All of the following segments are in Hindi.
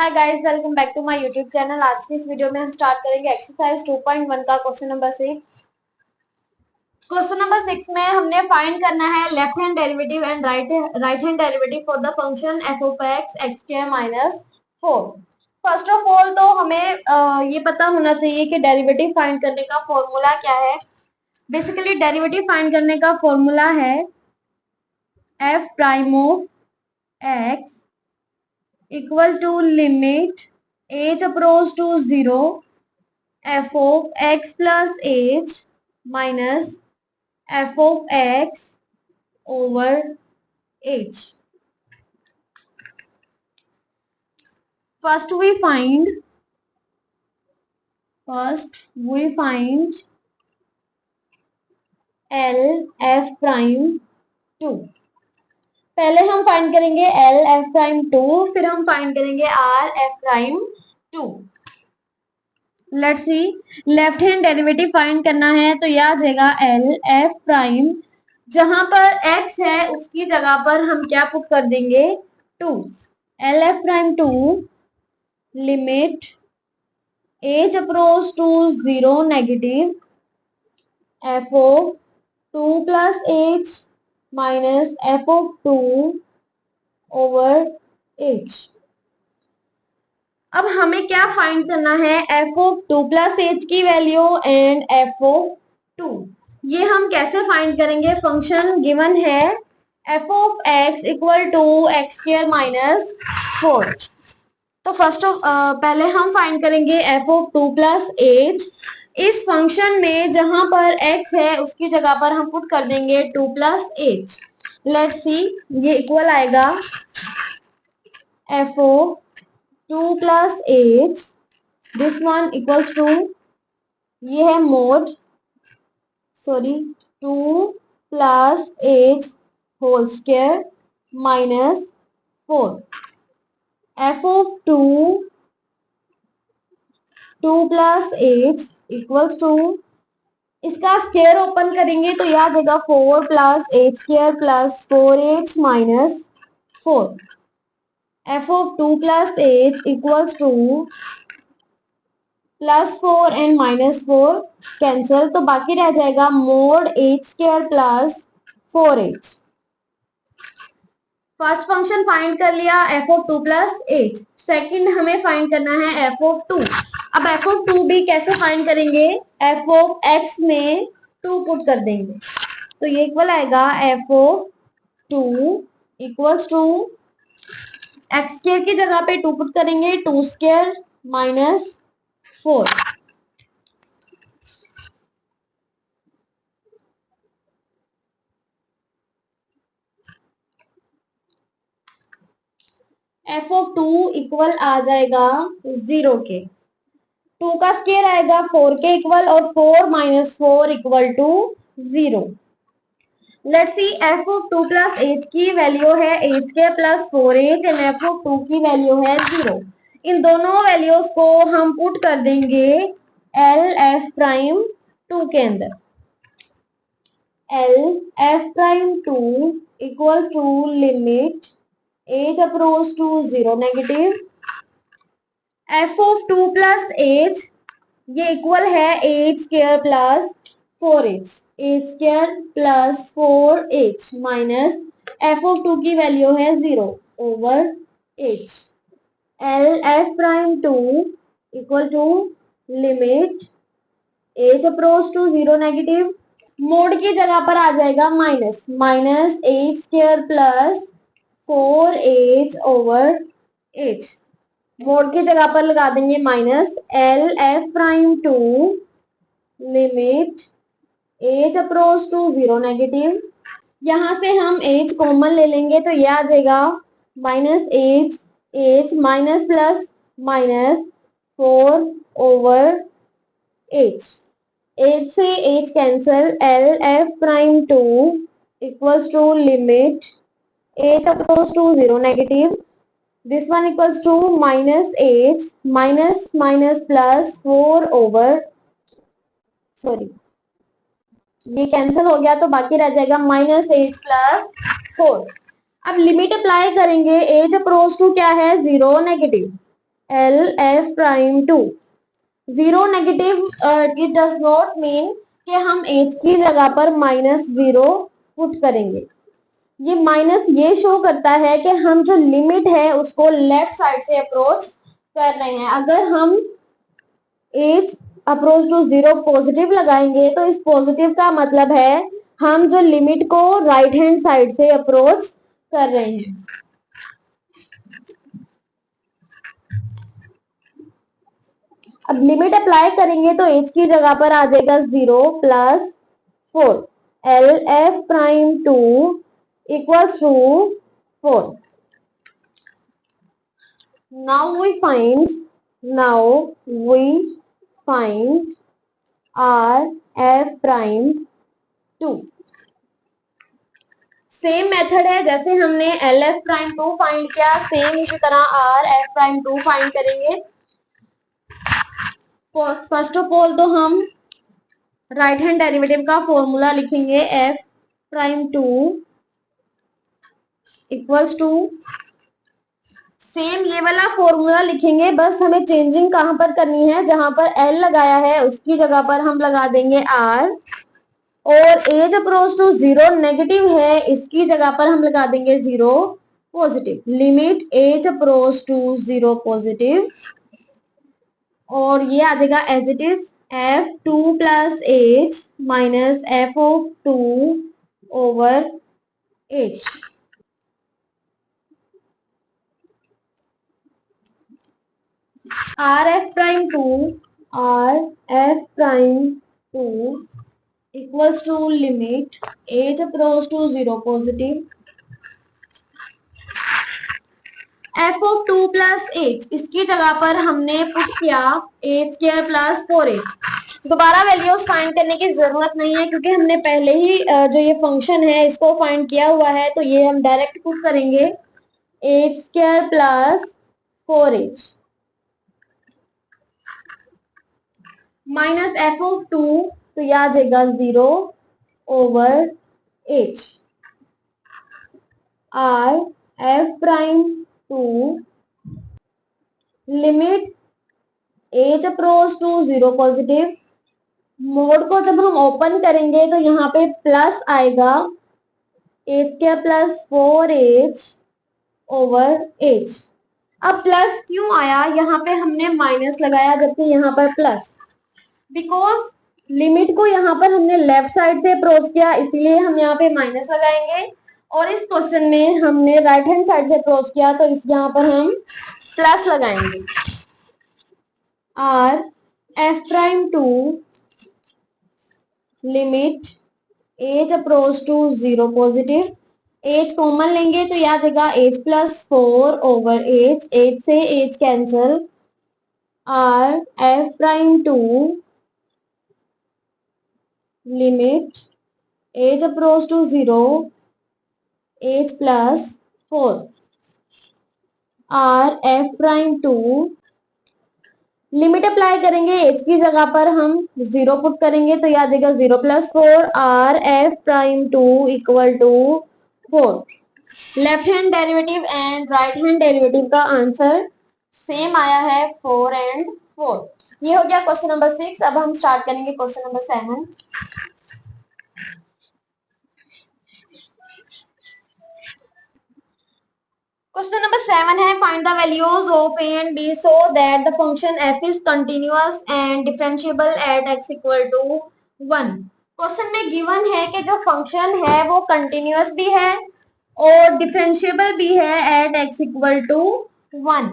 Hi guys, welcome back to my YouTube channel. आज की इस वीडियो में हम स्टार्ट करेंगे एक्सरसाइज 2.1 का क्वेश्चन नंबर 6। क्वेश्चन नंबर 6 में हमने फाइंड करना है left hand derivative and right hand derivative for the function F of x x square minus 4। First of all तो हमें ये पता होना चाहिए कि डेरिवेटिव फाइंड करने का फॉर्मूला क्या है। बेसिकली डेरिवेटिव फाइंड करने का फॉर्मूला है F prime of x equal to limit h approach to 0 f of x plus h minus f of x over h. First we find L f prime 2। पहले हम फाइंड करेंगे L f प्राइम 2, फिर हम फाइंड करेंगे R f prime 2। Let's see, left hand derivative find करना है तो यह आ जाएगा L f प्राइम, जहां पर x है उसकी जगह पर हम क्या पुट कर देंगे 2। L f prime 2 limit h approach to 0 negative f of 2 plus h minus f of 2 over h। अब हमें क्या फाइंड करना है, f ऑफ 2 प्लस h की वैल्यू एंड f ऑफ 2। ये हम कैसे फाइंड करेंगे, फंक्शन गिवन है f of x equal to x square minus 4। तो पहले हम फाइंड करेंगे f ऑफ 2 प्लस h। इस फंक्शन में जहां पर x है उसकी जगह पर हम पुट कर देंगे 2 प्लस h। लेट्स सी, ये इक्वल आएगा f of 2 plus h, this one equals to, ये है mod 2 plus h whole square minus 4। f of 2 plus h equals to, इसका स्क्वायर ओपन करेंगे तो यह आ जाएगा 4 plus h square plus 4h minus 4। f of 2 plus h equals to plus 4 and minus 4 cancel, तो बाकी रह जाएगा mod h square plus 4h। First function find कर लिया f of 2 plus h। Second हमें फाइंड करना है f ऑफ 2। अब f ऑफ 2 भी कैसे फाइंड करेंगे, f ऑफ x में 2 पुट कर देंगे तो ये इक्वल आएगा f of 2 equals to, x square की जगह पे 2 पुट करेंगे 2 square minus 4। f of 2 equal आ जाएगा 0 के, 2 का स्क्वायर आएगा 4 के इक्वल और 4 minus 4 equal to 0। Let's see, f of 2 plus h की वैल्यू है h square plus 4h and f of 2 की वैल्यू है 0। इन दोनों वैल्यूज को हम पुट कर देंगे L f प्राइम 2 के अंदर। L f prime 2 equals to limit h approach to 0 negative f of 2 plus h, ये इक्वल है h square plus 4h, h square plus 4h minus f of 2 की वैल्यू है 0 over h। L f prime 2 equal to limit h approach to 0 negative, mod की जगह पर आ जाएगा minus h square plus 4h over h। Mod की जगह पर लगा देंगे minus L f prime 2 limit h approach to 0 negative, यहां से हम h कॉमन ले लेंगे तो यह आ जाएगा minus h minus plus minus 4 over h। h से h cancel, L f prime 2 equals to limit h approach to 0 negative, this one equals to minus h minus minus plus 4 over, ये कैंसिल हो गया तो बाकी रह जाएगा माइनस h प्लस 4। अब लिमिट अप्लाई करेंगे, h अप्रोच टू क्या है 0 negative, L F prime two. Zero negative it does not mean कि हम एच की जगह पर -0 पुट करेंगे। ये माइनस ये शो करता है कि हम जो लिमिट है उसको लेफ्ट साइड से अप्रोच कर रहे हैं। अगर हम एच अप्रोच टू 0 पॉजिटिव लगाएंगे तो इस पॉजिटिव का मतलब है हम जो लिमिट को राइट हैंड साइड से अप्रोच कर रहे हैं। अब लिमिट अप्लाई करेंगे तो एच की जगह पर आ जाएगा 0 + 4 L F prime two equals to 4। now we find r f prime 2। Same method है जैसे हमने एल एफ प्राइम 2 फाइंड किया, सेम इसी तरह आर एफ प्राइम 2 फाइंड करेंगे। फर्स्ट ऑफ ऑल तो हम राइट हैंड डेरिवेटिव का फॉर्मूला लिखेंगे F prime 2 equals to, same ये वाला फॉर्मूला लिखेंगे, बस हमें चेंजिंग कहां पर करनी है, जहां पर एल लगाया है उसकी जगह पर हम लगा देंगे आर, और एज अप्रोच टू 0 नेगेटिव है इसकी जगह पर हम लगा देंगे 0 positive. Limit h approach to 0 positive, और ये आ जाएगा as it is f2 + h minus f(2) over h। R F prime two equals to limit h approach to 0 positive, f(2 + h) इसकी जगह पर हमने पुट किया h² + 4h। दोबारा वैल्यूज फाइंड करने की जरूरत नहीं है क्योंकि हमने पहले ही जो ये फंक्शन है इसको फाइंड किया हुआ है, तो ये हम डायरेक्ट पुट करेंगे h² + 4h माइनस f(2), तो याद देगा 0 over h। r f prime 2 limit h approach to 0 positive, mod को जब हम ओपन करेंगे तो यहाँ पे प्लस आएगा h² + 4h ओवर h। अब प्लस क्यों आया, यहाँ पे हमने माइनस लगाया जबकि यहाँ पर प्लस, बिकॉज लिमिट को यहाँ पर हमने लेफ्ट साइड से अप्रोच किया इसलिए हम यहाँ पे माइनस लगाएंगे, और इस क्वेश्चन में हमने राइट हैंड साइड से अप्रोच किया तो इस यहाँ पर हम प्लस लगाएंगे। R F prime 2 limit h approach to 0 positive, h common लेंगे तो याद आएगा h + 4 ओवर h, h से h cancel, R F prime 2 limit h approach to 0 h + 4, R F prime 2 limit apply करेंगे h की जगह पर हम 0 पुट करेंगे तो याद आएगा 0 + 4 R F prime 2 equal to 4। Left hand derivative and right hand derivative का आंसर सेम आया है 4 and 4। ये हो गया क्वेश्चन नंबर 6। अब हम स्टार्ट करेंगे क्वेश्चन नंबर 7। क्वेश्चन नंबर 7 है find the values of a and b so that the function f is continuous and differentiable at x equal to 1। Question में गिवन है कि जो फंक्शन है वो कंटिन्यूअस भी है और डिफरेंशिएबल भी है at x equal to 1।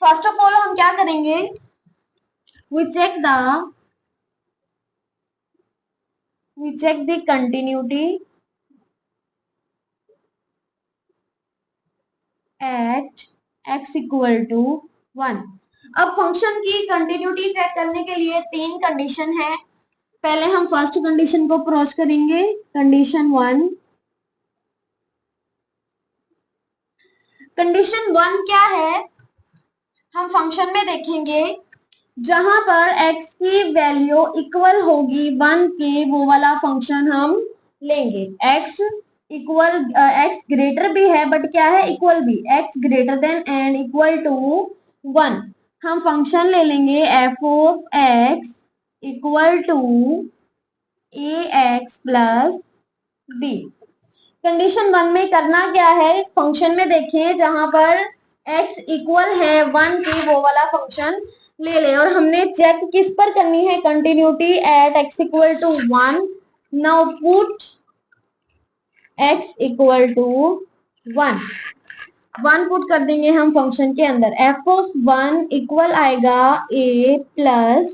First of all हम क्या करेंगे, we check the continuity at x equal to 1। अब फंक्शन की कंटिन्यूटी चेक करने के लिए 3 कंडीशन है। पहले हम फर्स्ट कंडीशन को अप्रोच करेंगे, कंडीशन 1। कंडीशन 1 क्या है, हम फंक्शन में देखेंगे जहां पर x की वैल्यू इक्वल होगी 1 के वो वाला फंक्शन हम लेंगे। x ग्रेटर भी है बट क्या है इक्वल भी, x greater than and equal to 1। हम फंक्शन ले लेंगे F of X equal to A X plus B. Condition 1 में करना क्या है, फंक्शन में देखें जहां पर x इक्वल है 1 की वो वाला फंक्शन ले ले, और हमने चेक किस पर करनी है, continuity at x equal to 1। Now put x equal to 1 put कर देंगे हम फंक्शन के अंदर। एफ ऑफ 1 इक्वल आएगा a प्लस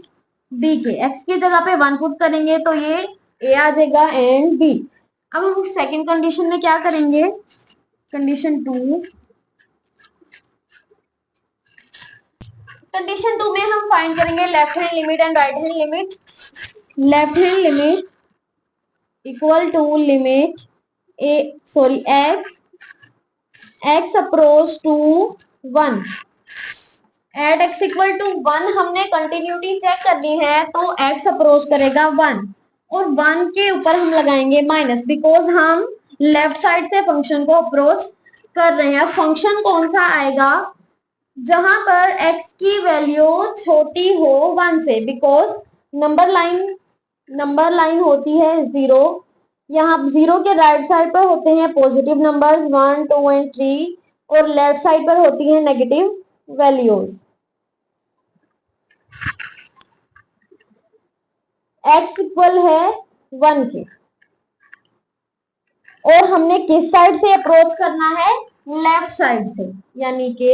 बी के, x की जगह पे 1 पुट करेंगे तो ये a आ जाएगा एंड b। अब हम सेकंड कंडीशन में क्या करेंगे, कंडीशन 2 में हम फाइंड करेंगे left hand limit and right hand limit. Left hand limit equal to limit x approach to 1 at x equal to 1। हमने कंटिन्यूटी चेक करनी है तो x अप्रोच करेगा 1 और 1 के ऊपर हम लगाएंगे माइनस, बिकॉज हम लेफ्ट साइड से फंक्शन को अप्रोच कर रहे हैं। फंक्शन कौन सा आएगा, जहां पर x की वैल्यू छोटी हो 1 से, बिकॉज नंबर लाइन होती है 0। यहाँ 0 के राइट साइड पर होते हैं पॉजिटिव नंबर्स 1 2 एंड 3 और लेफ्ट साइड पर होती है नेगेटिव वैल्यूज। x इक्वल है 1 के, और हमने किस साइड से अप्रोच करना है, लेफ्ट साइड से, यानी कि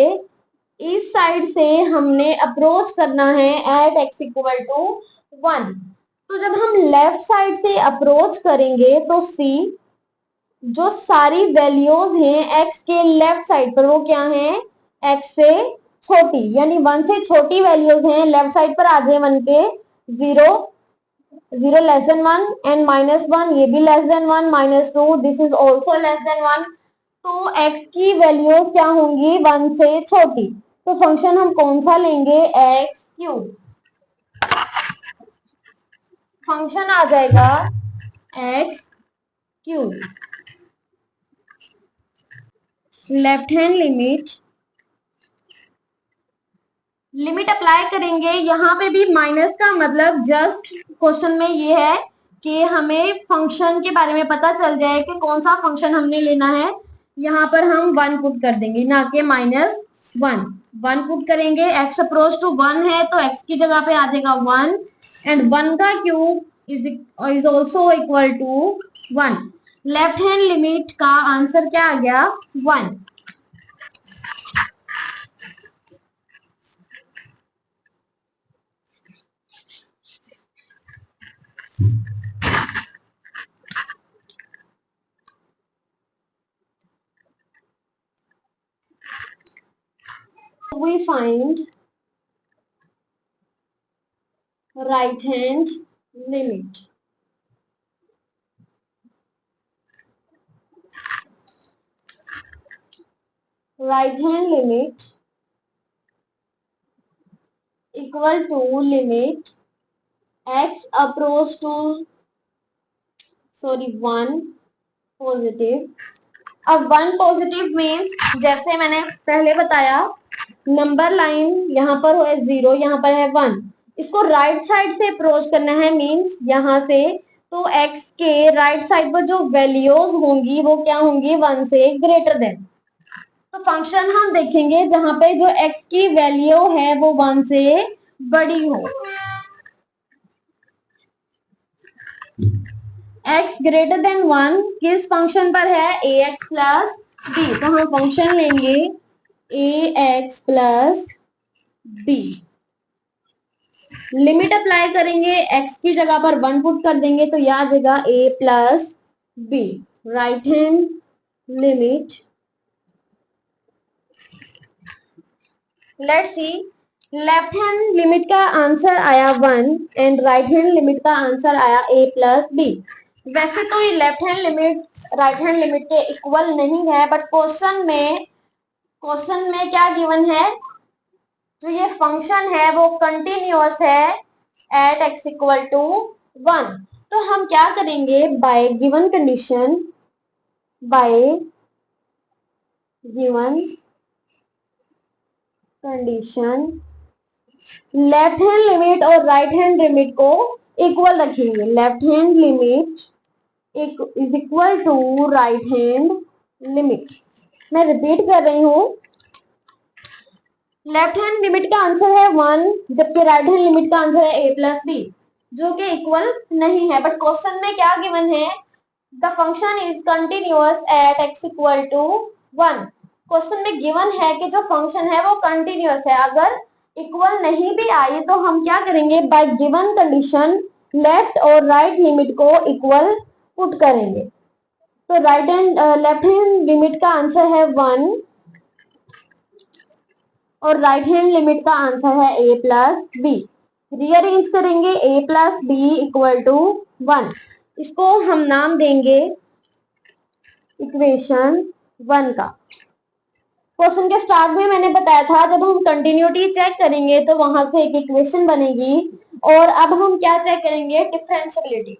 इस साइड से हमने अप्रोच करना है एट x इक्वल टू 1। तो जब हम लेफ्ट साइड से अप्रोच करेंगे तो सी जो सारी वैल्यूज हैं x के लेफ्ट साइड पर वो क्या हैं, x से छोटी, यानी 1 से छोटी वैल्यूज हैं लेफ्ट साइड पर आ जाए 1 के, 0 लेस देन 1 एंड -1, ये भी less than 1, -2 this is also less than 1। तो x की वैल्यूज क्या होंगी, 1 से छोटी। तो फंक्शन हम कौन सा लेंगे, एक्स क्यूब। फंक्शन आ जाएगा x cube. Left hand limit apply करेंगे, यहाँ पे भी माइनस का मतलब जस्ट क्वेश्चन में ये है कि हमें फंक्शन के बारे में पता चल जाए कि कौन सा फंक्शन हमने लेना है। यहाँ पर हम 1 पुट कर देंगे, ना कि -1। 1 पुट करेंगे, x अप्रोच टू 1 है तो x की जगह पे आ जाएगा 1 एंड 1 का cube is also equal to 1। Left hand limit का आंसर क्या आ गया, 1। We find right hand limit. Right hand limit equal to limit x approach to 1 positive. अब 1 पॉजिटिव मीन्स जैसे मैंने पहले बताया, नंबर लाइन यहाँ पर है 0, यहाँ पर है 1, इसको राइट साइड से अप्रोच करना है, मीन्स यहाँ से। तो x के राइट साइड पर जो वैल्यूज होंगी वो क्या होंगी, 1 से ग्रेटर देन। तो फंक्शन हम देखेंगे जहां पे जो x की वैल्यू है वो 1 से बड़ी हो। x ग्रेटर देन 1 किस फंक्शन पर है, ax प्लस b। तो हम फंक्शन लेंगे ax plus b। Limit apply करेंगे, x की जगह पर 1 पुट कर देंगे तो यह आ जाएगा a plus b। Right hand limit, let's see, left hand limit का आंसर आया 1 एंड राइट हैंड लिमिट का आंसर आया a प्लस b। वैसे तो ये left hand limit right hand limit के इक्वल नहीं है, बट क्वेश्चन में क्या गिवन है, जो ये फंक्शन है वो कंटिन्यूअस है एट x इक्वल टू 1। तो हम क्या करेंगे, by given condition, by given condition left hand limit और राइट हैंड लिमिट को इक्वल रखेंगे। Left hand limit is equal to right hand limit. मैं रिपीट कर रही हूं, लेफ्ट हैंड लिमिट का आंसर है 1, जबकि राइट हैंड लिमिट का आंसर है a प्लस बी, जो कि इक्वल नहीं है। बट क्वेश्चन में क्या गिवन है, the function is continuous at x equal to 1। Question में गिवन है कि जो फंक्शन है वो कंटिन्यूअस है। अगर इक्वल नहीं भी आई तो हम क्या करेंगे, बाय गिवन कंडीशन लेफ्ट और राइट लिमिट को इक्वल पुट करेंगे। तो right hand left hand limit का आंसर है 1 और राइट हैंड लिमिट का आंसर है a प्लस बी। रीअरेंज करेंगे a plus B equal to 1। इसको हम नाम देंगे इक्वेशन 1 का। क्वेश्चन के स्टार्ट में मैंने बताया था जब हम कंटिन्यूटी चेक करेंगे तो वहां से एक इक्वेशन बनेगी, और अब हम क्या चेक करेंगे, डिफरेंशियबिलिटी।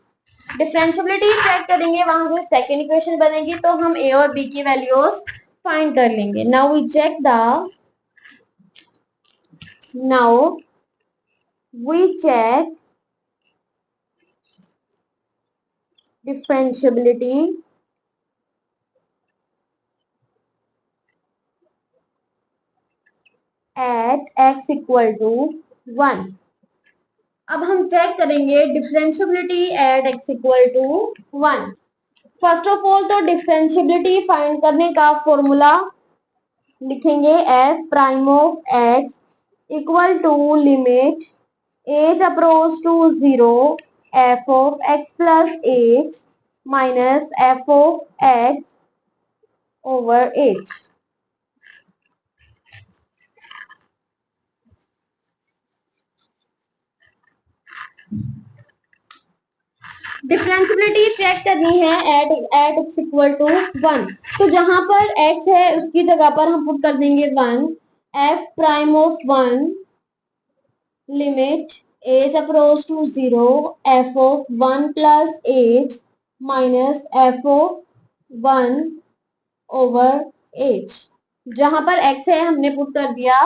डिफरेंशियबिलिटी चेक करेंगे, वहां से सेकेंड इक्वेशन बनेगी, तो हम a और b की वैल्यूज फाइंड कर लेंगे। Now we check the Now we check differentiability at x equal to 1। अब हम चेक करेंगे differentiability at x equal to 1। First of all तो डिफरेंशियबिलिटी फाइंड करने का फॉर्मूला लिखेंगे f prime of x equal to limit h approach to 0 f of x plus h minus f of x over h। Differentiability check करनी है एट x इक्वल टू 1। तो जहां पर x है उसकी जगह पर हम पुट कर देंगे 1। f prime of 1 limit h approach to 0 f of 1 plus h minus f of 1 over h। जहां पर x है हमने पुट कर दिया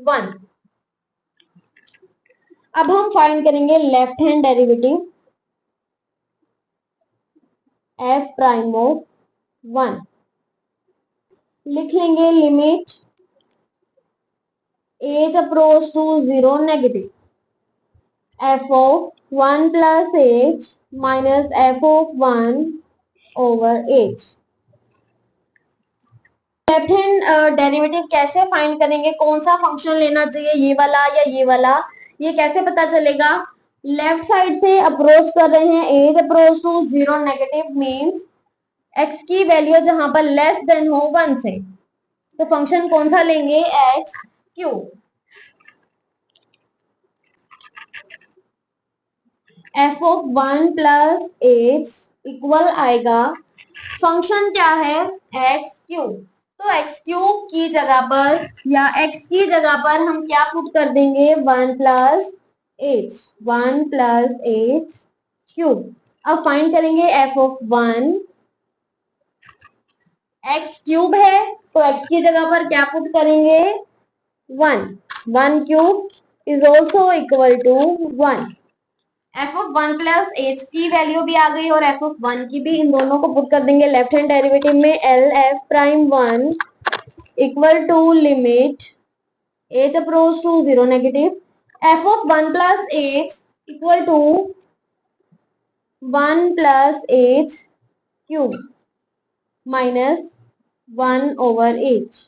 1। अब हम फाइंड करेंगे left hand derivative f prime of 1। लिख लेंगे limit h approach to 0 negative f of 1 plus h minus f of 1 over h। Left hand derivative कैसे फाइंड करेंगे, कौन सा फंक्शन लेना चाहिए, ये वाला या ये वाला, ये कैसे पता चलेगा। लेफ्ट साइड से अप्रोच कर रहे हैं, as approach to 0 negative means x की वैल्यू जहां पर लेस देन हो 1 से, तो फंक्शन कौन सा लेंगे, x cube. f of 1 plus h equal आएगा, फंक्शन क्या है, एक्स क्यूब। तो एक्स क्यूब की जगह पर या x की जगह पर हम क्या पुट कर देंगे, 1 plus h, 1 plus h cube. अब फाइंड करेंगे f ऑफ 1, एक्स क्यूब है तो x की जगह पर क्या पुट करेंगे, 1। 1 cube is also equal to 1। f of 1 plus h की वैल्यू भी आ गई और f ऑफ 1 की भी, इन दोनों को पुट कर देंगे लेफ्ट हैंड डेरिवेटिव में। L F prime 1 equal to limit h approach to 0 negative f of 1 plus h equal to 1 plus h cube minus 1 over h।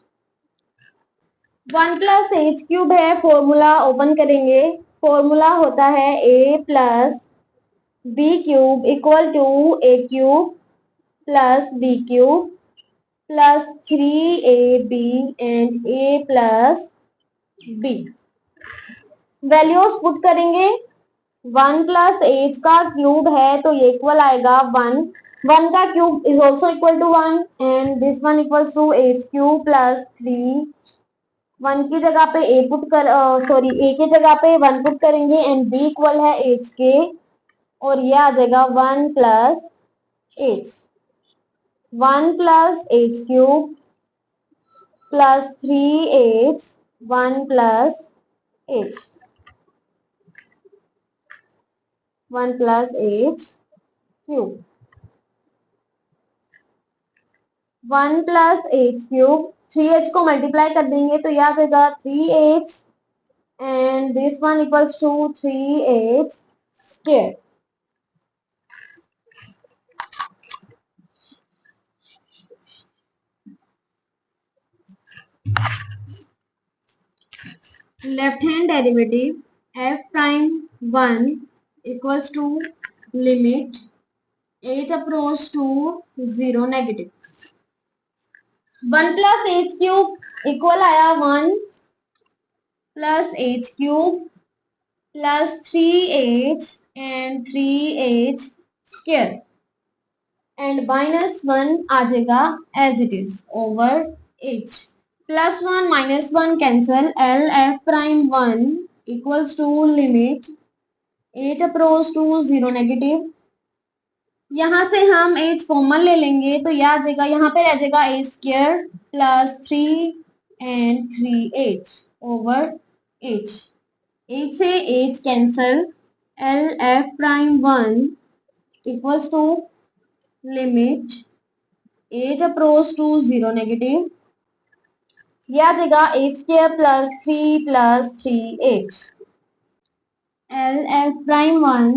1 plus h cube है, फॉर्मूला ओपन करेंगे, फॉर्मूला होता है a plus B cube equal to a cube plus B cube plus 3ab and a plus b। Values put करेंगे, 1 प्लस h का क्यूब है तो ये इक्वल आएगा 1। 1 का cube is also equal to 1 and this one equals to h cube plus 3। 1 की जगह पे a पुट कर सॉरी a की जगह पे 1 पुट करेंगे एंड b इक्वल है h के, और ये आ जाएगा 1 plus h। 1 plus h cube plus 3h 1 plus H, 1 plus H cube, 1 plus H cube, 3h को मल्टीप्लाई कर देंगे तो याद आएगा 3h and this one equals to 3h square. Left hand derivative f prime 1 equals to limit h approach to 0 negative. 1 plus h cube equal आया 1 plus h cube plus 3h and 3h square and minus 1 आ जाएगा as it is over h. Plus 1 minus 1 cancel, L f prime 1 equals to limit h approach to 0 negative. यहां से हम h कॉमन ले लेंगे तो यह आ जाएगा, यहाँ पे रह जाएगा a square plus 3 and 3h over h. h से h cancel, L f prime 1 equals to limit h approach to 0 negative. यह आ जाएगा a square plus 3 plus 3h. L f prime 1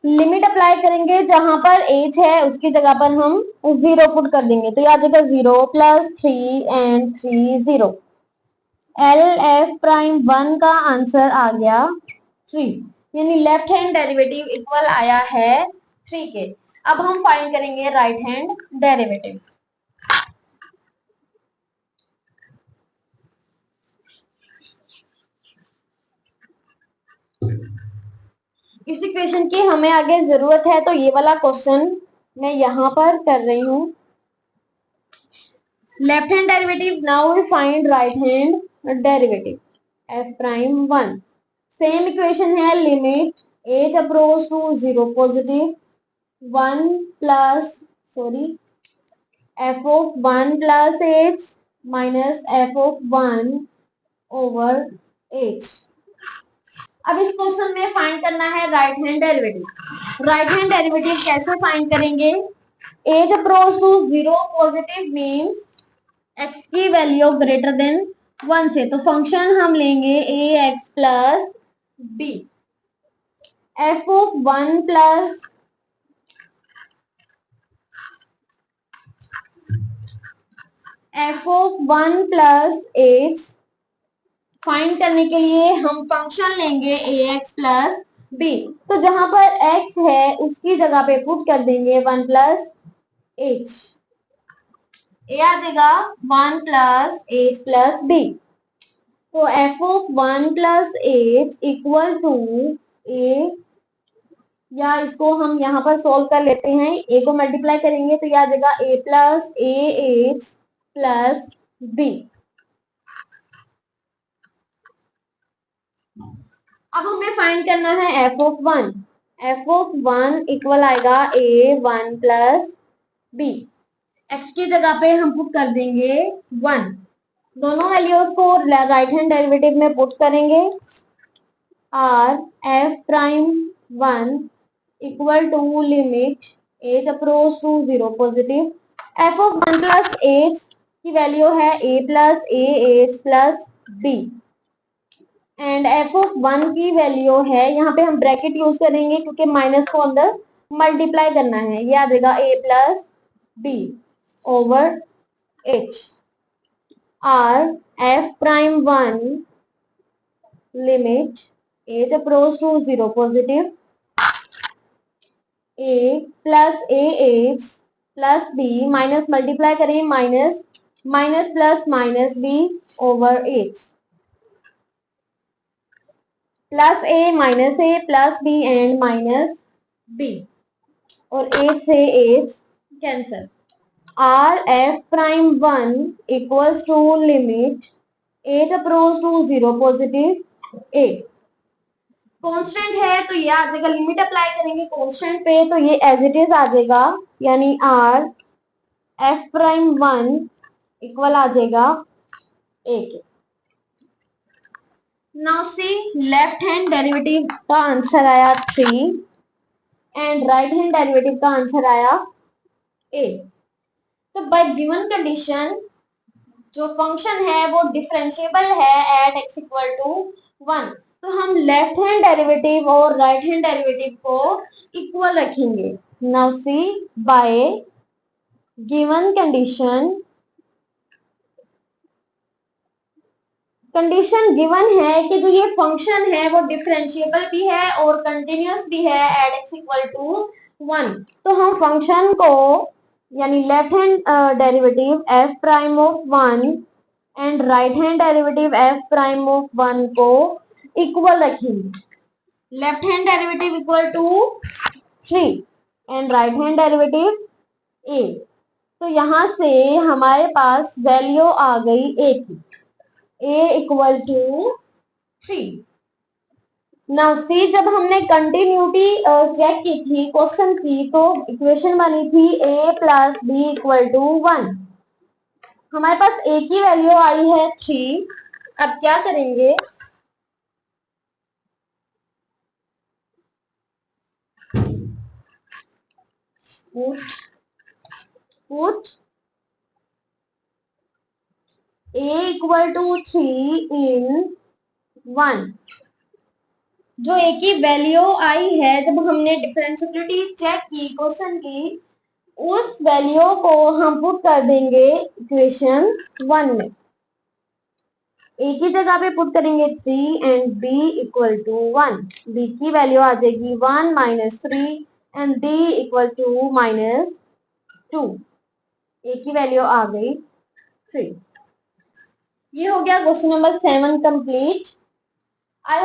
limit apply करेंगे, जहां पर h है उसकी जगह पर हम 0 पुट कर देंगे तो यह आ जाएगा 0 plus 3 and 3 0. L f prime 1 का आंसर आ गया 3, यानी लेफ्ट हैंड डेरिवेटिव इक्वल आया है 3 के. अब हम फाइंड करेंगे राइट हैंड डेरिवेटिव. इस इक्वेशन की हमें आगे जरूरत है तो ये वाला क्वेश्चन मैं यहां पर कर रही हूं. Left hand derivative, now we find right hand derivative f prime 1. Same equation है, limit h approach to 0 positive 1 plus f of 1 plus h minus f of 1 over h. अब इस क्वेश्चन में फाइंड करना है right hand derivative. Right hand derivative कैसे फाइंड करेंगे? h approach to 0 positive means x की वैल्यू ग्रेटर देन 1 से, तो फंक्शन हम लेंगे ax plus b. f of 1 plus f of 1 plus h find करने के लिए हम फंक्शन लेंगे ax प्लस b. तो जहां पर x है उसकी जगह पे पुट कर देंगे 1 प्लस h. a आ जाएगा 1 प्लस h प्लस b. तो f of 1 plus h equal to a, या इसको हम यहाँ पर सोल्व कर लेते हैं, a को मल्टीप्लाई करेंगे तो यह आ जाएगा a plus a h plus b. अब हमें फाइंड करना है f of 1. f of 1 equal आएगा a 1 प्लस b. x की जगह पे हम पुट कर देंगे 1. दोनों वैल्यूज को राइट हैंड डेरिवेटिव में पुट करेंगे. r f prime 1 equal to limit h approach to 0 positive. f of 1 plus h की वैल्यू है a plus a h plus b and f of 1 की वैल्यू है, यहाँ पे हम ब्रैकेट यूज करेंगे क्योंकि माइनस को अंदर मल्टीप्लाई करना है. ये आ जाएगा a plus b over h. r f prime 1 limit h approach to 0 positive a plus a h plus b minus multiply करें minus minus plus minus b over h plus a minus a plus b and minus b और h से h cancel. r f prime 1 equals to limit h approach to 0 positive a. Constant है तो ये आ जाएगा, लिमिट अप्लाई करेंगे कांस्टेंट पे तो ये एज इट इज आ जाएगा, यानी r f प्राइम 1 इक्वल आ जाएगा a के. Now see left hand derivative का आंसर आया 3 एंड राइट हैंड डेरिवेटिव का आंसर आया 8। तो बाय गिवन कंडीशन जो फंक्शन है वो डिफरेंशिएबल है एट x इक्वल टू 1। तो हम लेफ्ट हैंड डेरिवेटिव और राइट हैंड डेरिवेटिव को इक्वल रखेंगे। Now see bye given condition given है कि जो ये फंक्शन है वो डिफरेंशिएबल भी है और कंटिन्यूअस भी है एट x इक्वल टू 1। तो हम फंक्शन को यानी left hand derivative f prime of 1 and right hand derivative f prime of 1 को इक्वल रखेंगे। Left hand derivative equal to 3 and right hand derivative 8। तो यहां से हमारे पास वैल्यू आ गई a की, a equal to 3। Now see जब हमने कंटिन्यूटी चेक की थी क्वेश्चन की तो इक्वेशन बनी थी a plus B equal to 1। हमारे पास a की वैल्यू आई है 3। अब क्या करेंगे, पुट a इक्वल टू 3 इन 1। जो a की वैल्यू आई है जब हमने डिफरेंशिएबिलिटी चेक की क्वेश्चन की, उस वैल्यू को हम पुट कर देंगे इक्वेशन 1 में। a की जगह पे पुट करेंगे 3 and b equal to 1। b की वैल्यू आ जाएगी 1 minus 3 and b equal to minus 2। a की वैल्यू आ गई 3। ये हो गया question number 7 complete. I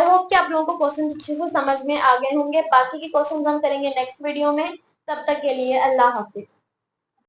hope कि आप लोगों को क्वेश्चन अच्छे से समझ में आ गए होंगे। बाकी के क्वेश्चन हम करेंगे नेक्स्ट वीडियो में। तब तक के लिए अल्लाह हाफिज।